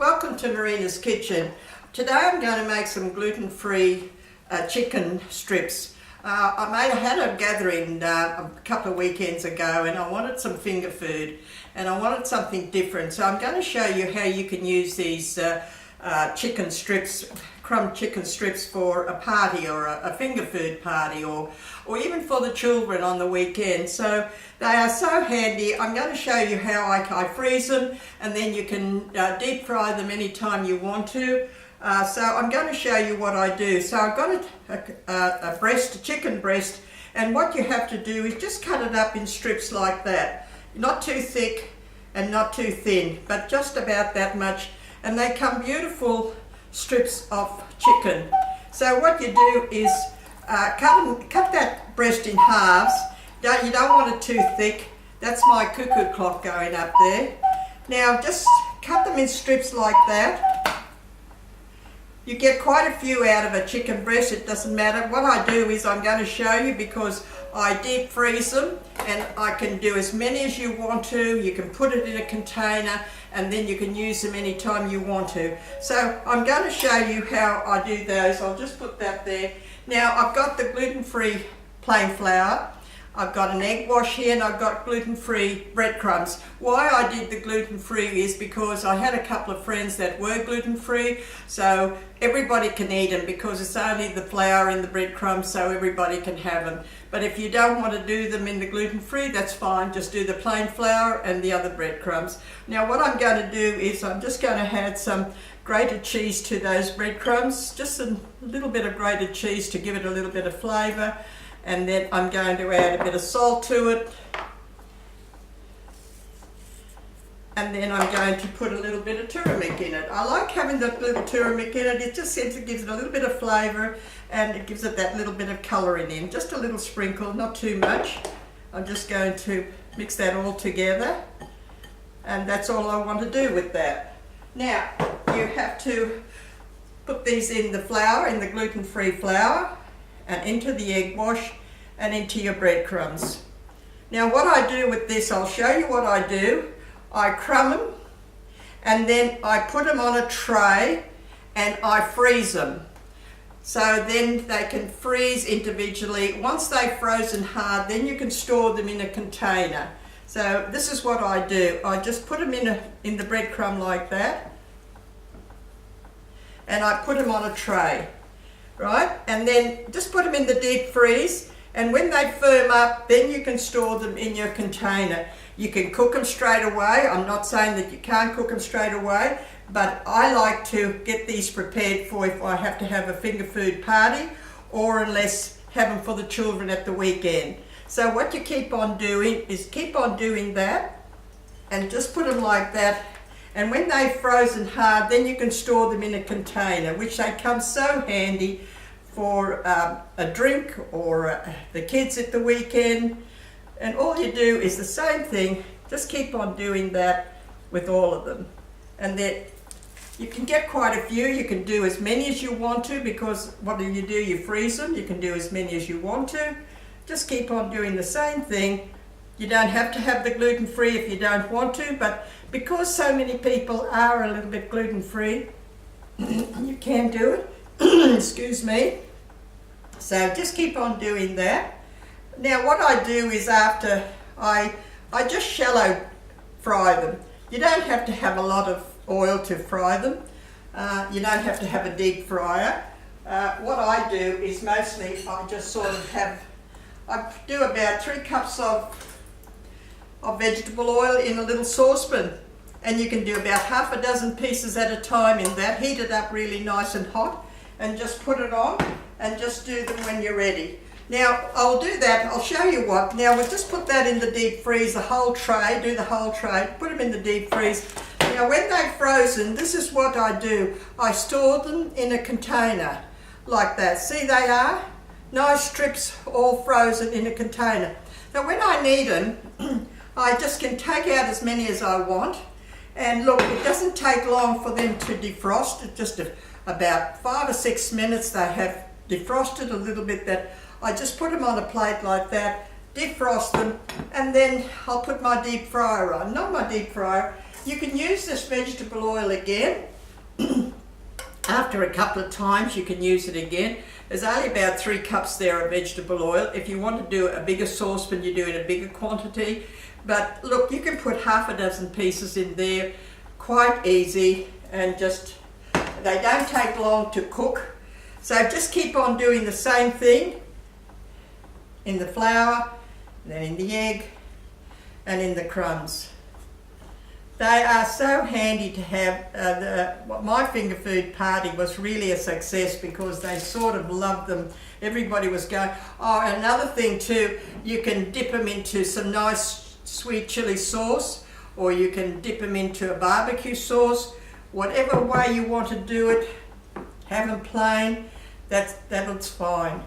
Welcome to Marina's Kitchen. Today I'm going to make some gluten-free chicken strips. I had a gathering a couple of weekends ago and I wanted some finger food and I wanted something different. So I'm going to show you how you can use these chicken strips, crumb chicken strips for a party or a finger food party or even for the children on the weekend. So they are so handy. I'm going to show you how I freeze them and then you can deep fry them anytime you want to. So I'm going to show you what I do. So I've got a chicken breast, and what you have to do is just cut it up in strips like that. Not too thick and not too thin, but just about that much. And they come beautiful strips of chicken. So what you do is cut that breast in halves. You don't want it too thick. That's my cuckoo clock going up there. Now just cut them in strips like that. You get quite a few out of a chicken breast, it doesn't matter. What I do is I'm going to show you because I deep freeze them and I can do as many as you want to. You can put it in a container and then you can use them anytime you want to. So I'm going to show you how I do those. I'll just put that there. Now I've got the gluten-free plain flour. I've got an egg wash here and I've got gluten-free breadcrumbs. Why I did the gluten-free is because I had a couple of friends that were gluten-free, so everybody can eat them because it's only the flour in the breadcrumbs, so everybody can have them. But if you don't want to do them in the gluten-free, that's fine. Just do the plain flour and the other breadcrumbs. Now what I'm going to do is I'm just going to add some grated cheese to those breadcrumbs, just a little bit of grated cheese to give it a little bit of flavour. And then I'm going to add a bit of salt to it. And then I'm going to put a little bit of turmeric in it. I like having that little turmeric in it. It just seems it gives it a little bit of flavour and it gives it that little bit of colouring in. Just a little sprinkle, not too much. I'm just going to mix that all together. And that's all I want to do with that. Now, you have to put these in the flour, in the gluten-free flour, and into the egg wash and into your breadcrumbs. Now what I do with this, I'll show you what I do. I crumb them and then I put them on a tray and I freeze them. So then they can freeze individually. Once they've frozen hard, then you can store them in a container. So this is what I do. I just put them in the breadcrumb like that and I put them on a tray. Right, and then just put them in the deep freeze, and when they firm up then you can store them in your container. You can cook them straight away. I'm not saying that you can't cook them straight away, but I like to get these prepared for if I have to have a finger food party or unless have them for the children at the weekend. So what you keep on doing is keep on doing that and just put them like that. And when they've frozen hard, then you can store them in a container, which they come so handy for a drink or the kids at the weekend. And all you do is the same thing, just keep on doing that with all of them. And then you can get quite a few. You can do as many as you want to because what do? You freeze them. You can do as many as you want to. Just keep on doing the same thing. You don't have to have the gluten-free if you don't want to, but because so many people are a little bit gluten-free, you can do it. Excuse me. So just keep on doing that. Now what I do is after I just shallow fry them. You don't have to have a lot of oil to fry them. You don't have to have a deep fryer. What I do is mostly I just sort of I do about 3 cups of vegetable oil in a little saucepan, and you can do about half a dozen pieces at a time in that. Heat it up really nice and hot and just put it on and just do them when you're ready. Now I'll do that, I'll show you what. Now we'll just put that in the deep freeze, the whole tray, do the whole tray, put them in the deep freeze. Now when they've frozen, this is what I do. I store them in a container like that. See, they are nice strips all frozen in a container. Now when I need them, I just can take out as many as I want, and look, it doesn't take long for them to defrost. It's just about 5 or 6 minutes. They have defrosted a little bit. That I just put them on a plate like that, defrost them, and then I'll put my deep fryer on. Not my deep fryer. You can use this vegetable oil again After a couple of times you can use it again. There's only about 3 cups there of vegetable oil. If you want to do a bigger saucepan, you do it in a bigger quantity. But look, you can put half a dozen pieces in there, quite easy, and just, they don't take long to cook. So just keep on doing the same thing in the flour, then in the egg, and in the crumbs. They are so handy to have. My finger food party was really a success because they sort of loved them. Everybody was going. Oh, another thing too, you can dip them into some nice sweet chili sauce, or you can dip them into a barbecue sauce. Whatever way you want to do it, have them plain, that looks fine.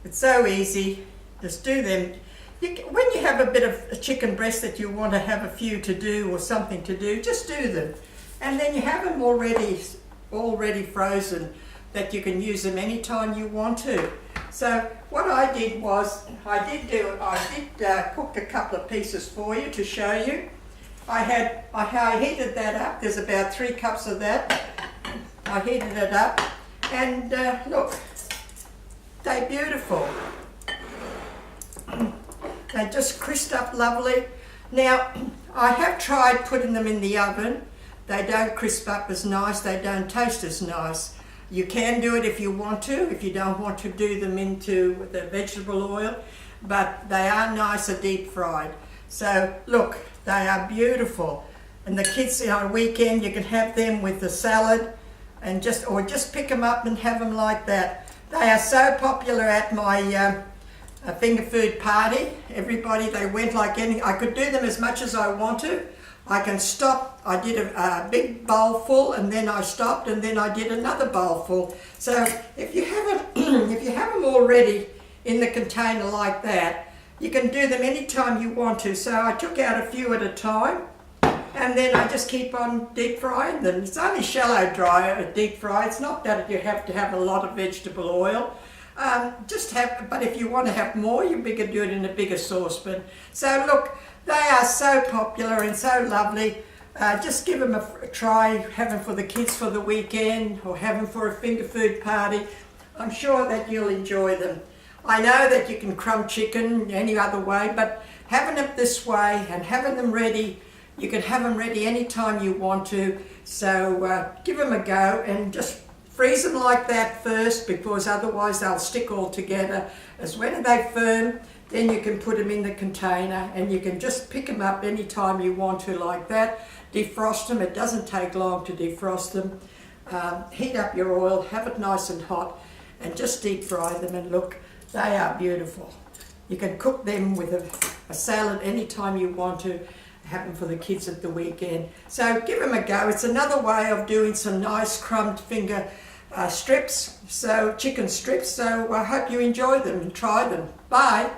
It's so easy. Just do them. When you have a bit of a chicken breast that you want to have a few to do or something to do, just do them. And then you have them already frozen, that you can use them anytime you want to. So what I did was, I did cook a couple of pieces for you to show you. I heated that up. There's about 3 cups of that. I heated it up, and look, they're beautiful. They just crisped up lovely. Now, I have tried putting them in the oven. They don't crisp up as nice, they don't taste as nice. You can do it if you want to, if you don't want to do them into the vegetable oil, but they are nicer deep fried. So look, they are beautiful. And the kids, on a weekend, you can have them with the salad, and just pick them up and have them like that. They are so popular at my a finger food party. Everybody, they went like any. I could do them as much as I want to. I can stop. I did a big bowl full, and then I stopped, and then I did another bowl full. So if you have them already in the container like that, you can do them anytime you want to. So I took out a few at a time, and then I just keep on deep frying them. It's only shallow deep fry. It's not that you have to have a lot of vegetable oil. But if you want to have more, you can do it in a bigger saucepan. So look, they are so popular and so lovely. Just give them a try, have them for the kids for the weekend, or have them for a finger food party. I'm sure that you'll enjoy them. I know that you can crumb chicken any other way, but having it this way and having them ready, you can have them ready anytime you want to. So give them a go, and just freeze them like that first, because otherwise they'll stick all together. As when they're firm, then you can put them in the container, and you can just pick them up anytime you want to like that. Defrost them. It doesn't take long to defrost them. Heat up your oil, have it nice and hot, and just deep fry them, and look, they are beautiful. You can cook them with a salad anytime you want to. Have them for the kids at the weekend. So give them a go. It's another way of doing some nice crumbed finger strips, so chicken strips. So I hope you enjoy them and try them. Bye.